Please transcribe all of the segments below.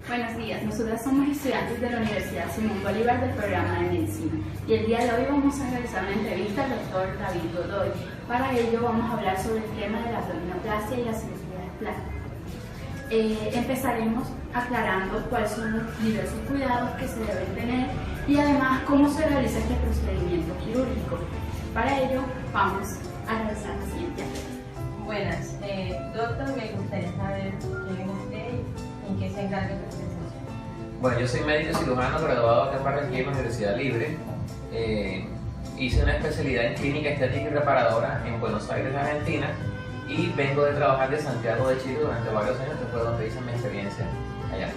Buenos días, nosotras somos estudiantes de la Universidad Simón Bolívar del programa de Medicina y el día de hoy vamos a realizar una entrevista al doctor David Godoy. Para ello vamos a hablar sobre el tema de la abdominoplastia y la cirugía de plástica. Empezaremos aclarando cuáles son los diversos cuidados que se deben tener y además cómo se realiza este procedimiento quirúrgico. Para ello vamos a realizar la siguiente actividad. Buenas, doctor, me gustaría saber quién es usted y en qué se encarga de su Bueno, yo soy médico cirujano graduado acá en Barranquilla, en la Universidad Libre. Hice una especialidad en clínica estética y reparadora en Buenos Aires, Argentina, y vengo de trabajar de Santiago de Chile durante varios años, que fue donde hice mi experiencia allá.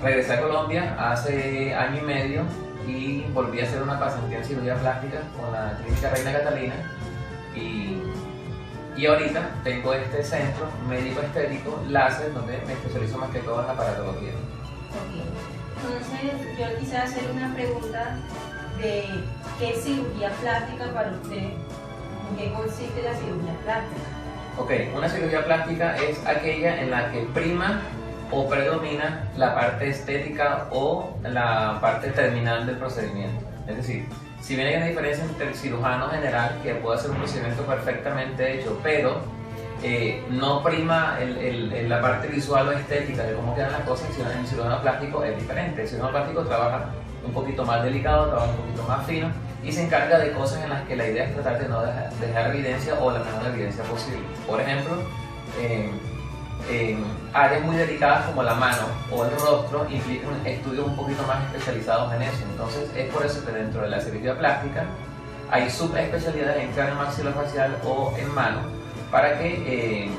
Regresé a Colombia hace año y medio y volví a hacer una pasantía en cirugía plástica con la clínica Reina Catalina. Y ahorita tengo este centro médico estético, láser, donde me especializo más que todo en aparatología. Entonces, yo quisiera hacer una pregunta de qué es cirugía plástica para usted, en qué consiste la cirugía plástica. Ok, una cirugía plástica es aquella en la que prima o predomina la parte estética o la parte terminal del procedimiento. Es decir, si bien hay una diferencia entre el cirujano general, que puede hacer un procedimiento perfectamente hecho, pero no prima la parte visual o estética de cómo quedan las cosas, sino en el cirujano plástico es diferente. El cirujano plástico trabaja un poquito más delicado, trabaja un poquito más fino y se encarga de cosas en las que la idea es tratar de no dejar evidencia o la menor evidencia posible. Por ejemplo, en áreas muy delicadas como la mano o el rostro implican estudios un poquito más especializados en eso. Entonces es por eso que dentro de la cirugía plástica hay subespecialidades en cráneo maxilofacial o en mano, para que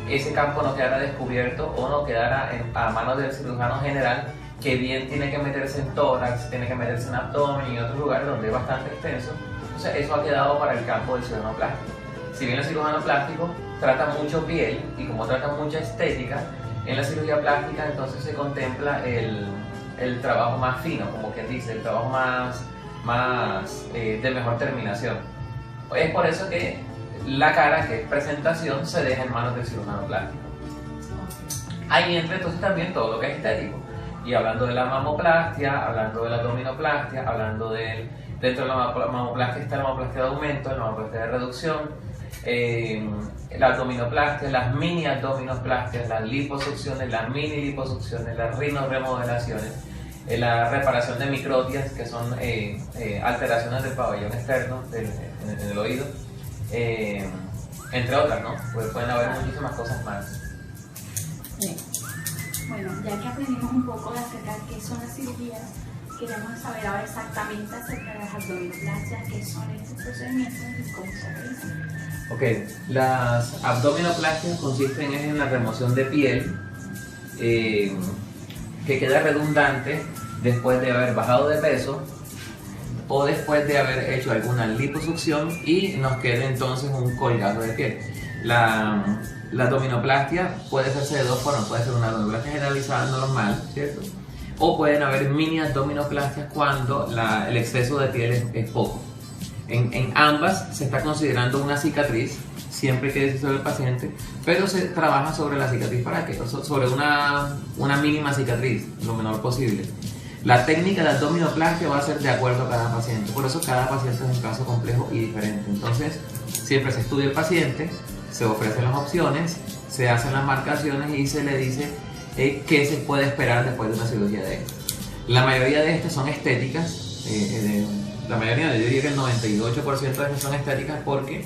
ese campo no quedara descubierto o no quedara a manos del cirujano general, que bien tiene que meterse en tórax, tiene que meterse en abdomen y en otros lugares donde es bastante extenso. Entonces eso ha quedado para el campo del cirujano plástico. Si bien el cirujano plástico trata mucho piel y como trata mucha estética, en la cirugía plástica entonces se contempla el trabajo más fino, como quien dice, el trabajo más de mejor terminación. Es por eso que la cara, que es presentación, se deja en manos del cirujano plástico. Ahí entra entonces también todo lo que es estético. Y hablando de la mamoplastia, hablando de la abdominoplastia, hablando dentro de la mamoplastia está la mamoplastia de aumento, la mamoplastia de reducción, la abdominoplastia, las mini abdominoplastias, las liposucciones, las mini liposucciones, las rinoremodelaciones, la reparación de microtias, que son alteraciones del pabellón externo en el oído, entre otras, ¿no? Pues pueden haber muchísimas cosas más. Bueno, ya que aprendimos un poco acerca de qué son las cirugías, queremos saber ahora exactamente acerca de las abdominoplastias, qué son estos procedimientos y cómo se realizan. Ok, las abdominoplastias consisten en la remoción de piel que queda redundante después de haber bajado de peso o después de haber hecho alguna liposucción y nos queda entonces un colgado de piel. La abdominoplastia puede hacerse de dos formas, puede ser una abdominoplastia generalizada normal, ¿cierto? O pueden haber mini abdominoplastias cuando el exceso de piel es poco. En ambas se está considerando una cicatriz, siempre que decir sobre el paciente, pero se trabaja sobre la cicatriz para que, sobre una mínima cicatriz, lo menor posible. La técnica de abdominoplastia va a ser de acuerdo a cada paciente, por eso cada paciente es un caso complejo y diferente. Entonces, siempre se estudia el paciente, se ofrecen las opciones, se hacen las marcaciones y se le dice qué se puede esperar después de una cirugía de estas. La mayoría de estas son estéticas, la mayoría, yo diría que el 98% de estas son estéticas porque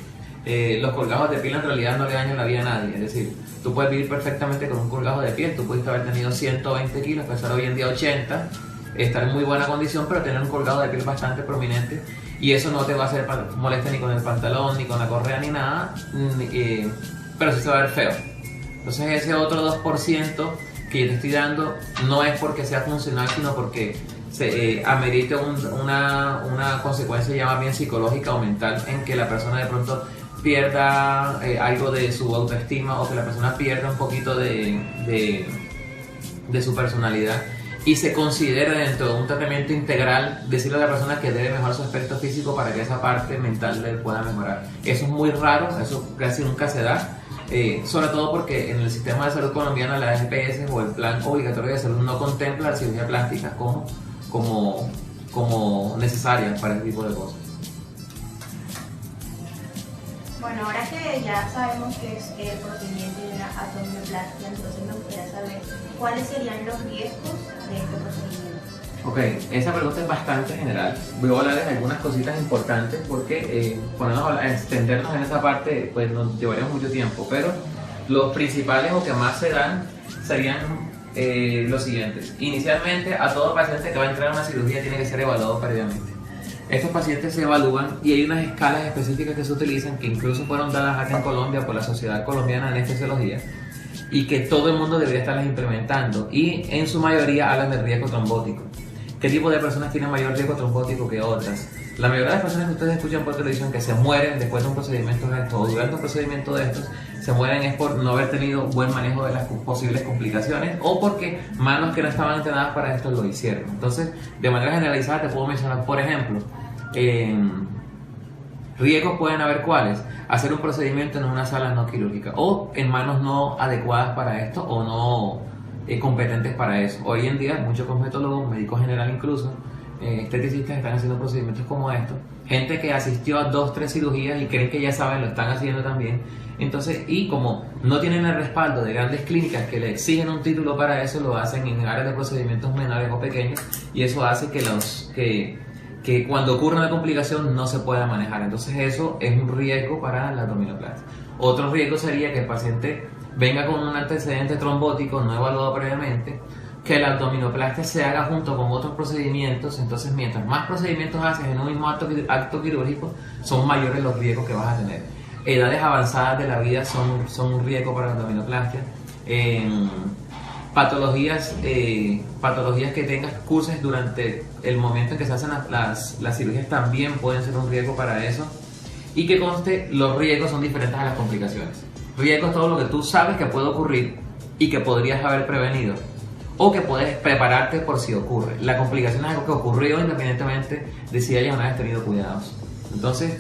los colgados de piel en realidad no le dañan la vida a nadie. Es decir, tú puedes vivir perfectamente con un colgado de piel, tú puedes haber tenido 120 kilos, pesar hoy en día 80, estar en muy buena condición, pero tener un colgado de piel bastante prominente, y eso no te va a hacer molestia ni con el pantalón, ni con la correa, ni nada, pero sí se va a ver feo. Entonces ese otro 2% que yo te estoy dando no es porque sea funcional, sino porque se amerita una consecuencia ya más bien psicológica o mental, en que la persona de pronto pierda algo de su autoestima, o que la persona pierda un poquito de su personalidad y se considera dentro de un tratamiento integral decirle a la persona que debe mejorar su aspecto físico para que esa parte mental le pueda mejorar. Eso es muy raro, eso casi nunca se da. sobre todo porque en el sistema de salud colombiano la EPS o el plan obligatorio de salud no contempla la cirugía plástica como necesaria para este tipo de cosas. Bueno, ahora que ya sabemos qué es el procedimiento de una abdominoplastia, entonces me gustaría saber cuáles serían los riesgos de este procedimiento. Ok, esa pregunta es bastante general. Voy a hablar de algunas cositas importantes porque ponernos a extendernos en esa parte pues nos llevaría mucho tiempo, pero los principales o que más se dan serían los siguientes. Inicialmente, a todo paciente que va a entrar a una cirugía tiene que ser evaluado previamente. Estos pacientes se evalúan y hay unas escalas específicas que se utilizan que incluso fueron dadas acá en Colombia por la Sociedad Colombiana de Anestesiología y que todo el mundo debería estarlas implementando, y en su mayoría hablan del riesgo trombótico. ¿Qué tipo de personas tienen mayor riesgo trombótico que otras? La mayoría de las personas que ustedes escuchan por televisión que se mueren después de un procedimiento de estos o durante un procedimiento de estos, se mueren es por no haber tenido buen manejo de las posibles complicaciones o porque manos que no estaban entrenadas para esto lo hicieron. Entonces, de manera generalizada te puedo mencionar, por ejemplo, riesgos pueden haber cuáles: hacer un procedimiento en una sala no quirúrgica o en manos no adecuadas para esto o no competentes para eso. Hoy en día muchos cosmetólogos, médicos general incluso, esteticistas están haciendo procedimientos como estos. Gente que asistió a 2-3 cirugías y creen que ya saben, lo están haciendo también. Entonces, y como no tienen el respaldo de grandes clínicas que le exigen un título para eso, lo hacen en áreas de procedimientos menores o pequeños, y eso hace que cuando ocurre una complicación no se pueda manejar. Entonces eso es un riesgo para la abdominoplastia. Otro riesgo sería que el paciente venga con un antecedente trombótico no evaluado previamente, que la abdominoplastia se haga junto con otros procedimientos. Entonces, mientras más procedimientos haces en un mismo acto quirúrgico, son mayores los riesgos que vas a tener. Edades avanzadas de la vida son un riesgo para la abdominoplastia. Patologías que tengas, cursos durante el momento en que se hacen las cirugías también pueden ser un riesgo para eso. Y que conste, los riesgos son diferentes a las complicaciones. Riesgo es todo lo que tú sabes que puede ocurrir y que podrías haber prevenido, o que puedes prepararte por si ocurre. La complicación es algo que ocurrió independientemente de si hayas o no hayas tenido cuidados. Entonces,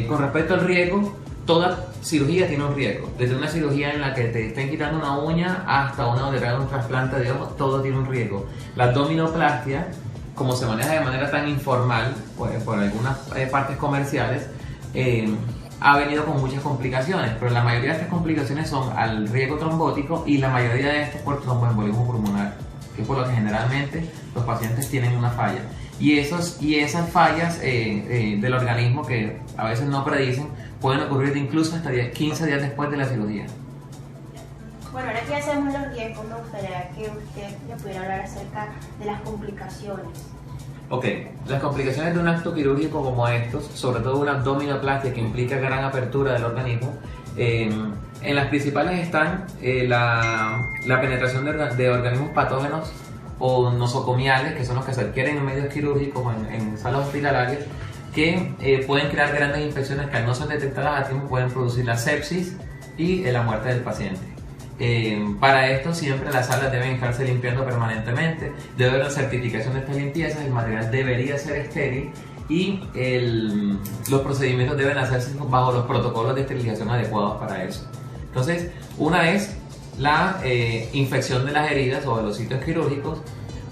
con respecto al riesgo, toda cirugía tiene un riesgo. Desde una cirugía en la que te estén quitando una uña hasta una donde te hagan un trasplante de ojo, todo tiene un riesgo. La abdominoplastia, como se maneja de manera tan informal por algunas partes comerciales, ha venido con muchas complicaciones, pero la mayoría de estas complicaciones son al riesgo trombótico y la mayoría de estos por tromboembolismo pulmonar, que es por lo que generalmente los pacientes tienen una falla. Y esas fallas del organismo que a veces no predicen pueden ocurrir incluso hasta 15 días después de la cirugía. Bueno, ahora que ya sabemos los riesgos, me gustaría que usted me pudiera hablar acerca de las complicaciones. Ok, las complicaciones de un acto quirúrgico como estos, sobre todo una abdominoplastia que implica gran apertura del organismo, en las principales están la penetración de organismos patógenos o nosocomiales, que son los que se adquieren en medios quirúrgicos o en salas hospitalarias, que pueden crear grandes infecciones que al no ser detectadas a tiempo pueden producir la sepsis y la muerte del paciente. Para esto siempre las salas deben estarse limpiando permanentemente, debe haber una certificación de estas limpiezas, el material debería ser estéril y los procedimientos deben hacerse bajo los protocolos de esterilización adecuados para eso. Entonces, una es la infección de las heridas o de los sitios quirúrgicos.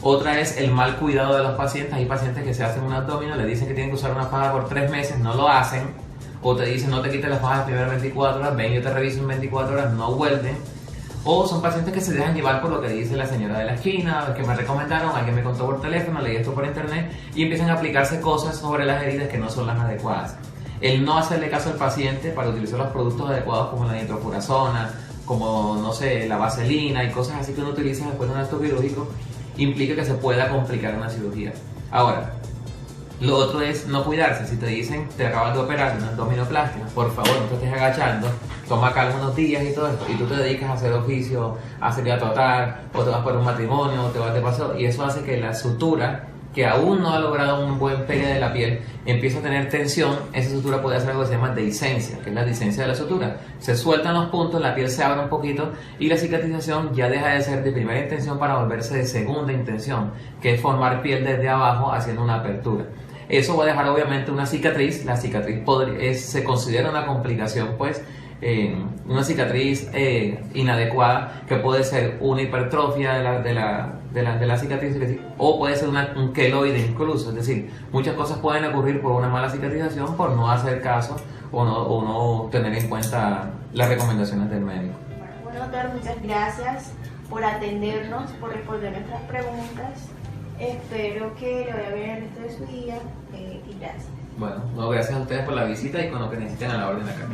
Otra es el mal cuidado de los pacientes. Hay pacientes que se hacen un abdomen, le dicen que tienen que usar una faja por 3 meses, no lo hacen, o te dicen no te quites la faja las primeras 24 horas, ven yo te reviso en 24 horas, no vuelven. O son pacientes que se dejan llevar por lo que dice la señora de la esquina, que me recomendaron, alguien me contó por teléfono, leí esto por internet, y empiezan a aplicarse cosas sobre las heridas que no son las adecuadas. El no hacerle caso al paciente para utilizar los productos adecuados como la nitrofurazona, como no sé, la vaselina y cosas así que uno utiliza después de un acto quirúrgico, implica que se pueda complicar una cirugía. Ahora, lo otro es no cuidarse. Si te dicen te acabas de operar de una abdominoplastia, por favor no te estés agachando, toma acá algunos días y todo esto, y tú te dedicas a hacer oficio, a salir a trotar, o te vas por un matrimonio, o te vas de paseo, y eso hace que la sutura, que aún no ha logrado un buen pegue de la piel, empieza a tener tensión. Esa sutura puede hacer algo que se llama dehiscencia, que es la dehiscencia de la sutura. Se sueltan los puntos, la piel se abre un poquito y la cicatrización ya deja de ser de primera intención para volverse de segunda intención, que es formar piel desde abajo haciendo una apertura. Eso va a dejar obviamente una cicatriz. La cicatriz se considera una complicación pues una cicatriz inadecuada, que puede ser una hipertrofia de la cicatriz, o puede ser un queloide incluso. Es decir, muchas cosas pueden ocurrir por una mala cicatrización, por no hacer caso o no tener en cuenta las recomendaciones del médico. Bueno, doctor, muchas gracias por atendernos, por responder nuestras preguntas. Espero que le vaya bien el resto de su día y gracias. Bueno, gracias a ustedes por la visita y con lo que necesiten a la orden acá.